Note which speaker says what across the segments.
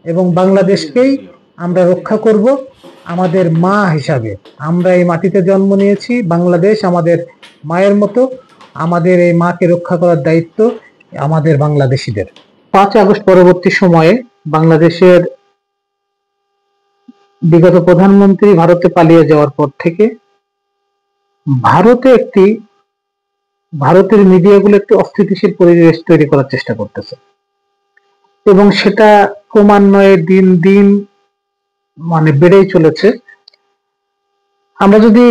Speaker 1: এবং বাংলাদেশকেই আমরা রক্ষা করব আমাদের মা হিসাবে। আমরা এই মাটিতে জন্ম নিয়েছি, বাংলাদেশ আমাদের মায়ের মতো। আমাদের এই মাকে রক্ষা করার দায়িত্ব আমাদের বাংলাদেশিদের। 5 আগস্ট পরবর্তী সময়ে বাংলাদেশের বিগত প্রধানমন্ত্রী ভারতে পালিয়ে যাওয়ার পর থেকে ভারতের মিডিয়াগুলো একটি অস্থিতিশীল পরিবেশ তৈরি করার চেষ্টা করতেছে এবং সেটা ক্রমান্বয়ে দিন দিন বেড়েই চলেছে। আমরা যদি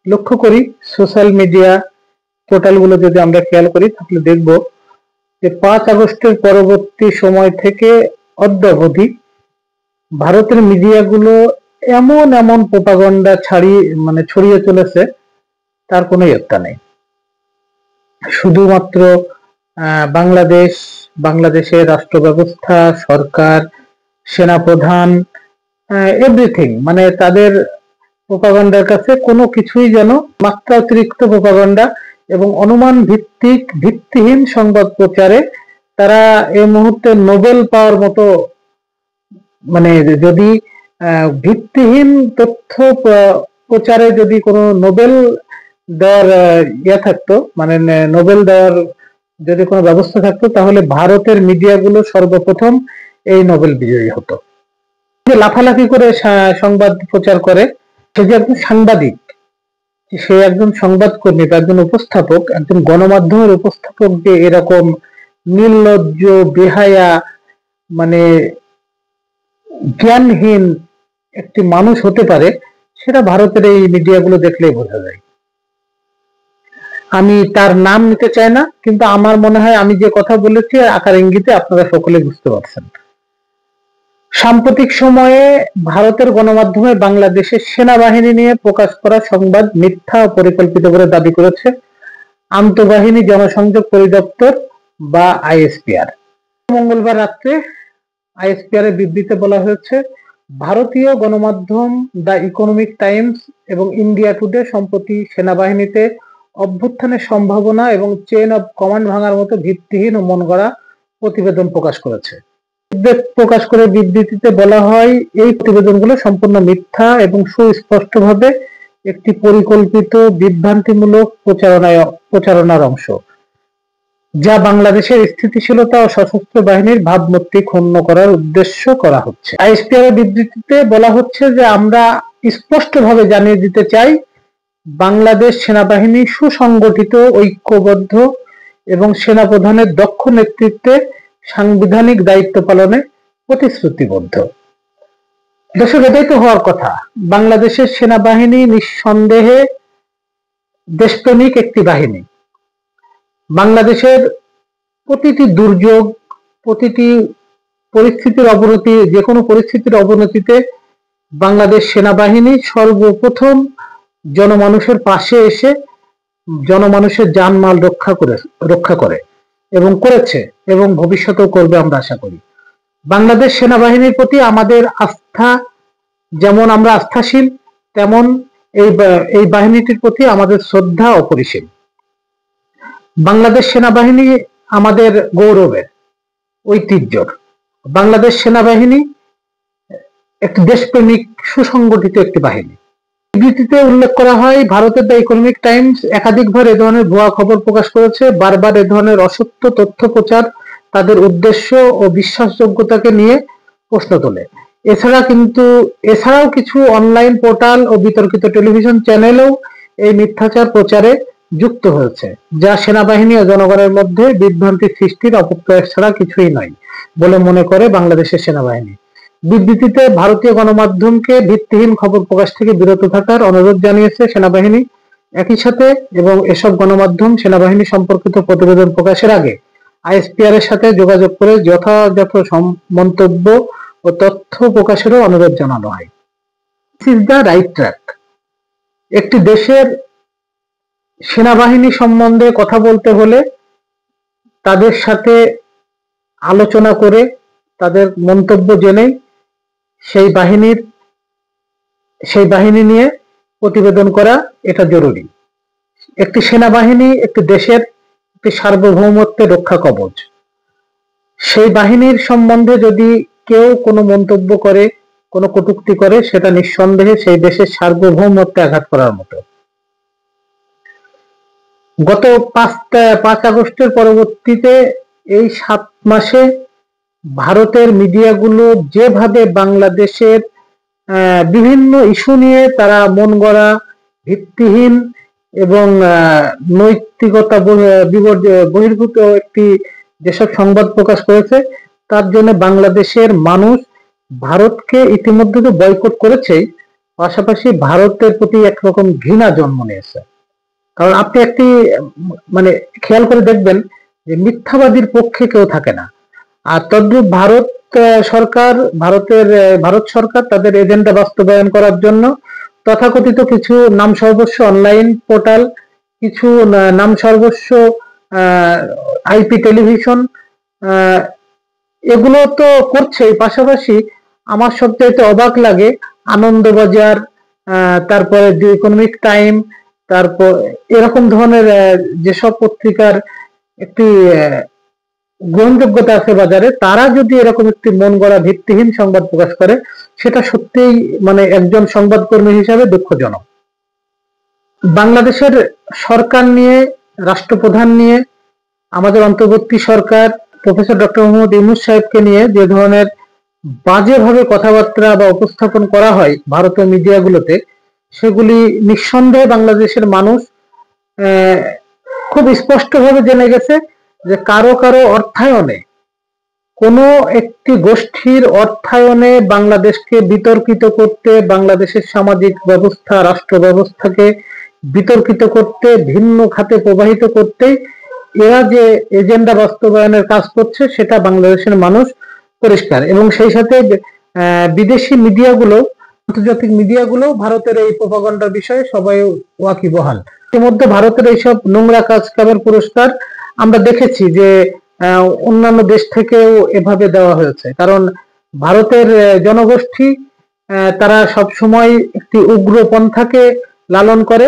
Speaker 1: লক্ষ্য করি, সোশ্যাল মিডিয়া পোর্টালগুলো যদি আমরা খেয়াল করি, তাহলে দেখব যে 5 আগস্টের পরবর্তী সময় থেকে অদ্যাবধি ভারতের মিডিয়াগুলো এমন প্রোপাগান্ডা ছড়িয়ে চলেছে, তার কোনো ইয়ত্তা নেই। শুধুমাত্র বাংলাদেশের রাষ্ট্র ব্যবস্থা, সরকার, সেনাপ্রধান, এভরিথিং, তাদের প্রোপাগান্ডার কাছে কোনো কিছুই যেন মাত্রাতিরিক্ত প্রোপাগান্ডা এবং অনুমান ভিত্তিহীন সংবাদ প্রচারে তারা এই মুহূর্তে নোবেল পাওয়ার মতো, যদি ভিত্তিহীন তথ্য প্রচারে যদি কোনো নোবেল দেওয়ার থাকতো, নোবেল দেওয়ার যদি কোনো ব্যবস্থা থাকতো, তাহলে ভারতের মিডিয়াগুলো সর্বপ্রথম এই নোবেল বিজয়ী হতো। যে লাফালাফি করে সংবাদ প্রচার করে, সে যে একজন সাংবাদিক, সে একজন সংবাদকর্মী বা একজন উপস্থাপক, একজন গণমাধ্যমের উপস্থাপক যে এরকম নির্লজ্জ, বেহায়া, জ্ঞানহীন একটি মানুষ হতে পারে, সেটা ভারতের এই মিডিয়াগুলো দেখলেই বোঝা যায়। আমি তার নাম নিতে চাই না, কিন্তু আমার মনে হয় আমি যে কথা বলেছি আকার ইঙ্গিতে আপনারা সকলে বুঝতে পারছেন। সাম্প্রতিক সময়ে ভারতের গণমাধ্যমে বাংলাদেশের সেনাবাহিনী নিয়ে প্রকাশ করা সংবাদ মিথ্যা ও পরিকল্পিত বলে দাবি করেছে আন্তঃবাহিনী জনসংযোগ পরিদপ্তর বা আইএসপিআর। মঙ্গলবার রাত্রে আইএসপিআর এর বিবৃতিতে বলা হয়েছে, ভারতীয় গণমাধ্যম দ্য ইকোনমিক টাইমস এবং ইন্ডিয়া টুডে সম্প্রতি সেনাবাহিনীতে অভ্যুত্থানের সম্ভাবনা এবং চেইন অব কমান্ড ভাঙার মতো ভিত্তিহীন ও মনগড়া প্রতিবেদন প্রকাশ করেছে। প্রকাশ করে বিবৃতিতে বলা হয়, এই প্রতিবেদনগুলো সম্পূর্ণ মিথ্যা এবং সুস্পষ্টভাবে একটি পরিকল্পিত বিভ্রান্তিমূলক প্রচারণার অংশ, যা বাংলাদেশের স্থিতিশীলতা ও সশস্ত্র বাহিনীর ভাবমূর্তি ক্ষুণ্ণ করার উদ্দেশ্য করা হচ্ছে। আইএসপিআর এর বিবৃতিতে বলা হচ্ছে যে, আমরা স্পষ্টভাবে জানিয়ে দিতে চাই, বাংলাদেশ সেনাবাহিনী সুসংগঠিত, ঐক্যবদ্ধ এবং সেনাপ্রধানের দক্ষ নেতৃত্বে সাংবিধানিক দায়িত্ব পালনে প্রতিশ্রুতিবদ্ধ। দর্শক, এটাই তো হওয়ার কথা। বাংলাদেশের সেনাবাহিনী নিঃসন্দেহে দেশপ্রেমিক একটি বাহিনী। বাংলাদেশের প্রতিটি দুর্যোগ, প্রতিটি পরিস্থিতির অবনতি, যে কোনো পরিস্থিতির অবনতিতে বাংলাদেশ সেনাবাহিনী সর্বপ্রথম জনমানুষের পাশে এসে জনমানুষের জানমাল রক্ষা করে এবং করেছে এবং ভবিষ্যতেও করবে, আমরা আশা করি। বাংলাদেশ সেনাবাহিনীর প্রতি আমাদের আস্থা, যেমন আমরা আস্থাশীল, তেমন এই বাহিনীটির প্রতি আমাদের শ্রদ্ধা অপরিসীম। বাংলাদেশ সেনাবাহিনী আমাদের গৌরবের, ঐতিহ্যর। বাংলাদেশ সেনাবাহিনী একটি দেশপ্রেমিক, সুসংগঠিত একটি বাহিনী। বিবৃতিতে উল্লেখ করা হয়, ভারতের দ্য ইকোনমিক টাইমস একাধিকবার এ ধরনের ভুয়া খবর প্রকাশ করেছে। বারবার এ ধরনের অসত্য তথ্য প্রচার তাদের উদ্দেশ্য ও বিশ্বাসযোগ্যতাকে নিয়ে প্রশ্ন তোলে। এছাড়াও কিছু অনলাইন পোর্টাল ও বিতর্কিত টেলিভিশন চ্যানেলও এই মিথ্যাচার প্রচারে যুক্ত হয়েছে, যা সেনাবাহিনী ও জনগণের মধ্যে বিভ্রান্তি সৃষ্টির অপপ্রয়াস ছাড়া কিছুই নয় বলে মনে করে বাংলাদেশের সেনাবাহিনী। বিবৃতিতে ভারতীয় গণমাধ্যমকে ভিত্তিহীন খবর প্রকাশ থেকে বিরত থাকার অনুরোধ জানিয়েছে সেনাবাহিনী। একই সাথে এবং এসব গণমাধ্যম সেনাবাহিনী সম্পর্কিত প্রতিবেদন প্রকাশের আগে আইএসপিআর এর সাথে যোগাযোগ করে যথাযথ মন্তব্য ও তথ্য প্রকাশেরও অনুরোধ জানানো হয়। This is the right track. একটি দেশের সেনাবাহিনী সম্বন্ধে কথা বলতে হলে তাদের সাথে আলোচনা করে, তাদের মন্তব্য জেনে সেই বাহিনী নিয়ে প্রতিবেদন করা এটা জরুরি। একটি সেনাবাহিনী একটি দেশের একটি সার্বভৌমত্বের রক্ষা কবচ। সেই বাহিনীর সম্বন্ধে যদি কেউ কোনো মন্তব্য করে, কোনো কটূক্তি করে, সেটা নিঃসন্দেহে সেই দেশের সার্বভৌমত্বে আঘাত করার মতো। গত 5 আগস্টের পরবর্তীতে এই 7 মাসে ভারতের মিডিয়াগুলো যেভাবে বাংলাদেশের বিভিন্ন ইস্যু নিয়ে তারা মন গড়া, ভিত্তিহীন এবং নৈতিকতা বহির্ভূত একটি যেসব সংবাদ প্রকাশ করেছে, তার জন্য বাংলাদেশের মানুষ ভারতকে ইতিমধ্যে তো বয়কট করেছেই, পাশাপাশি ভারতের প্রতি একরকম ঘৃণা জন্ম নিয়েছে। কারণ আপনি একটি মানে খেয়াল করে দেখবেন যে মিথ্যাবাদীর পক্ষে কেউ থাকে না। আর তদ্রূপ ভারত সরকার তাদের এজেন্ডা বাস্তবায়ন করার জন্য তথাকথিত কিছু নাম সর্বস্ব অনলাইন পোর্টাল, কিছু নাম সর্বস্ব আইপি টেলিভিশন, এগুলো তো করছেই। পাশাপাশি আমার সবচেয়ে অবাক লাগে আনন্দবাজার, তারপরে দি ইকোনমিক টাইম, তারপর এরকম ধরনের যেসব পত্রিকার একটি গ্রহণযোগ্যতা আছে বাজারে, তারা যদি এরকম একটি মন গড়া ভিত্তিহীন সংবাদ প্রকাশ করে, সেটা সত্যিই মানে একজন সংবাদকর্মী হিসাবে দুঃখজনক। বাংলাদেশের সরকার নিয়ে, রাষ্ট্রপ্রধান নিয়ে, আমাদের অন্তর্বর্তী সরকার প্রফেসর ডক্টর মোহাম্মদ ইউনূস সাহেবকে নিয়ে যে ধরনের বাজেভাবে কথাবার্তা বা উপস্থাপন করা হয় ভারতীয় মিডিয়াগুলোতে, সেগুলি নিঃসন্দেহে বাংলাদেশের মানুষ খুব স্পষ্টভাবে জেনে গেছে যে কারো কারো অর্থায়নে, কোনো একটি গোষ্ঠীর অর্থায়নে বাংলাদেশকে বিতর্কিত করতে, বাংলাদেশের সামাজিক ব্যবস্থা, রাষ্ট্র ব্যবস্থাকে বিতর্কিত করতে, ভিন্ন খাতে প্রবাহিত করতে এরা যে এজেন্ডা বাস্তবায়নের কাজ করছে, সেটা বাংলাদেশের মানুষ পরিষ্কার। এবং সেই সাথে বিদেশি মিডিয়াগুলো, আন্তর্জাতিক মিডিয়াগুলো ভারতের এই প্রোপাগান্ডার বিষয়ে সবাই ওয়াকিবহাল। ইতিমধ্যে ভারতের এইসব নোংরা কাজকামের পুরস্কার আমরা দেখেছি যে অন্যান্য দেশ থেকেও এভাবে দেওয়া হয়েছে। কারণ ভারতের জনগোষ্ঠী তারা সবসময় একটি উগ্রপন্থাকে লালন করে।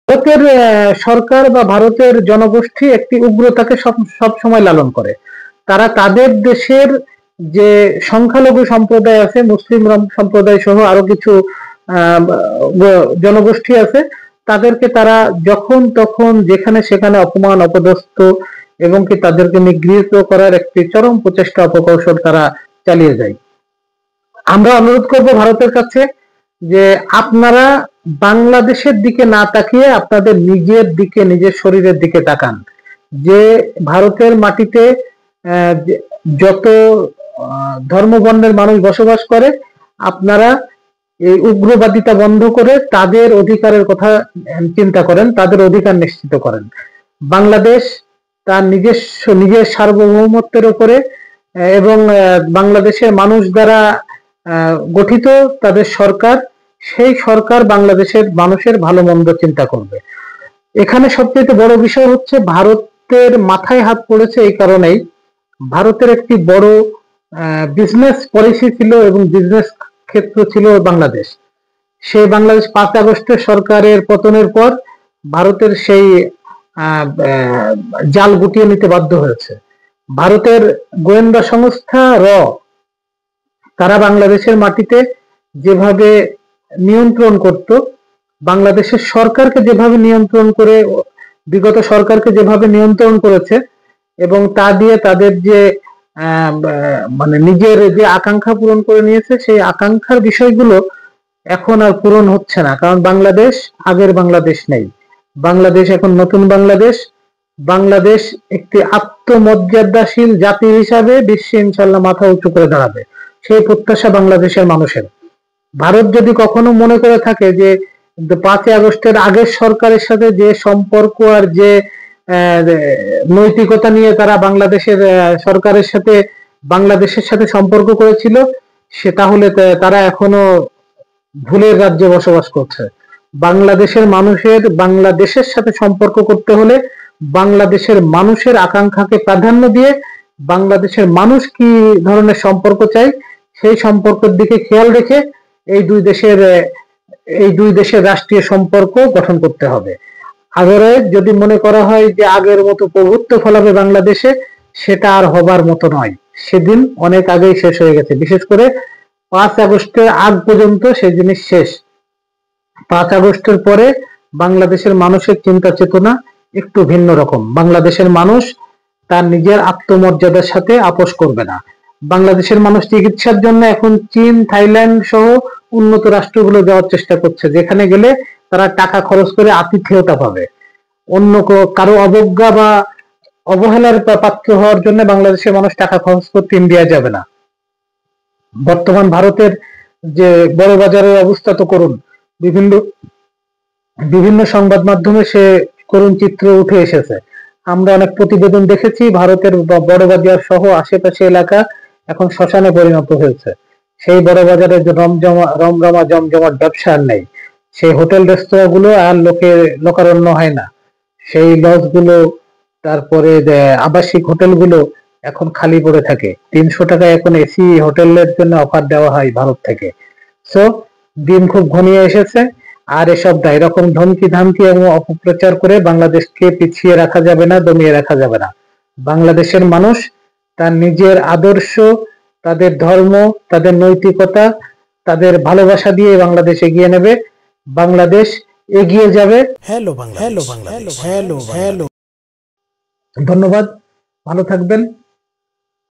Speaker 1: ভারতের সরকার বা ভারতের জনগোষ্ঠী একটি উগ্রতাকে সব সময় লালন করে। তারা তাদের দেশের যে সংখ্যালঘু সম্প্রদায় আছে, মুসলিম সম্প্রদায় সহ আরো কিছু জনগোষ্ঠী আছে, তাদেরকে তারা যখন তখন যেখানে সেখানে অপমান, অপদস্থ এবং কি তাদেরকে নিগৃহীত করার একটি চরম প্রচেষ্টা, অপকৌশল তারা চালিয়ে যায়। আমরা অনুরোধ করব ভারতের কাছে যে আপনারা বাংলাদেশের দিকে না তাকিয়ে আপনাদের নিজের দিকে, নিজের শরীরের দিকে তাকান। যে ভারতের মাটিতে যত ধর্মবর্ণের মানুষ বসবাস করে, আপনারা এই উগ্রবাদিতা বন্ধ করে তাদের অধিকারের কথা চিন্তা করেন, তাদের অধিকার নিশ্চিত করেন। বাংলাদেশ তার নিজের সার্বভৌমত্বের উপরে এবং বাংলাদেশের মানুষ দ্বারা গঠিত তাদের সরকার, সেই সরকার বাংলাদেশের মানুষের ভালো মন্দ চিন্তা করবে। এখানে সবচেয়ে বড় বিষয় হচ্ছে ভারতের মাথায় হাত পড়েছে এই কারণেই, ভারতের একটি বড় বিজনেস পলিসি ছিল এবং বিজনেস ক্ষেত্র ছিল বাংলাদেশ। সেই বাংলাদেশ 5 আগস্টের সরকারের পতনের পর ভারতের সেই জাল গুটিয়ে নিতে বাধ্য হয়েছে। ভারতের গোয়েন্দা সংস্থা তারা বাংলাদেশের মাটিতে যেভাবে নিয়ন্ত্রণ করত, বাংলাদেশের সরকারকে যেভাবে নিয়ন্ত্রণ করে, বিগত সরকারকে যেভাবে নিয়ন্ত্রণ করেছে, এবং তা দিয়ে তাদের যে মানে নিজের যে আকাঙ্ক্ষা পূরণ করে নিয়েছে, সেই আকাঙ্ক্ষার বিষয়গুলো এখন আর পূরণ হচ্ছে না। কারণ বাংলাদেশ আগের বাংলাদেশ নেই, বাংলাদেশ এখন নতুন বাংলাদেশ। বাংলাদেশ একটি আত্মমর্যাদাশীল জাতি হিসাবে বিশ্বে ইনশাল্লাহ মাথা উঁচু করে দাঁড়াবে, সেই প্রত্যাশা বাংলাদেশের মানুষের। ভারত যদি কখনো মনে করে থাকে যে 5 আগস্টের আগের সরকারের সাথে যে সম্পর্ক আর যে নৈতিকতা নিয়ে তারা বাংলাদেশের সাথে সম্পর্ক করেছিল, সে তাহলে তারা এখনো ভুলের রাজ্যে বসবাস করছে। বাংলাদেশের সাথে সম্পর্ক করতে হলে বাংলাদেশের মানুষের আকাঙ্ক্ষাকে প্রাধান্য দিয়ে, বাংলাদেশের মানুষ কি ধরনের সম্পর্ক চাই সেই সম্পর্কের দিকে খেয়াল রেখে এই দুই দেশের রাষ্ট্রীয় সম্পর্ক গঠন করতে হবে। আগরে যদি মনে করা হয় যে আগের মতো প্রভুত্ব ফলাবে বাংলাদেশে, সেটা আর হবার মতো নয়। সেদিন অনেক আগেই শেষ হয়ে গেছে। বিশেষ করে 5 আগস্টের আগ পর্যন্ত সেই জিনিস শেষ। 5 আগস্টের পরে বাংলাদেশের মানুষের চিন্তা চেতনা একটু ভিন্ন রকম। বাংলাদেশের মানুষ তার নিজের আত্মমর্যাদার সাথে আপোষ করবে না। বাংলাদেশের মানুষ চিকিৎসার জন্য এখন চীন, থাইল্যান্ড সহ উন্নত রাষ্ট্রগুলো যাওয়ার চেষ্টা করছে, যেখানে গেলে তারা টাকা খরচ করে আতিথেয়তা পাবে। অন্য কারো অবজ্ঞা বা অবহেলার পাত্র হওয়ার জন্য বাংলাদেশের মানুষ টাকা খরচ করতে ইন্ডিয়া যাবে না। বর্তমান ভারতের যে বড় বাজারের অবস্থা তো করুন, বিভিন্ন বিভিন্ন সংবাদ মাধ্যমে সে করুণ চিত্র উঠে এসেছে। আমরা অনেক প্রতিবেদন দেখেছি, ভারতের বড়বাজার সহ আশেপাশে এলাকা এখন শ্মশানে পরিণত হয়েছে। সেই বড় বাজারে যে রমরমা জমজমাট ব্যবসা আর নেই। সেই হোটেল রেস্তোরাঁ গুলো আর লোকারণ্য হয় না। সেই লজ গুলো, তারপরে আবাসিক হোটেল গুলো এখন খালি পড়ে থাকে। 300 টাকায় এখন এসি হোটেলের জন্য অফার দেওয়া হয় ভারত থেকে। সো দিন খুব ঘনিয়ে এসেছে। আর এসব এরকম ধমকি ধামকি এবং অপপ্রচার করে বাংলাদেশকে পিছিয়ে রাখা যাবে না, দমিয়ে রাখা যাবে না। বাংলাদেশের মানুষ তার নিজের আদর্শ, তাদের ধর্ম, তাদের নৈতিকতা, তাদের ভালোবাসা দিয়ে বাংলাদেশ এগিয়ে নেবে। বাংলাদেশ এগিয়ে যাবে। Hello Bangladesh, hello Bangladesh, hello hello. ধন্যবাদ, ভালো থাকবেন।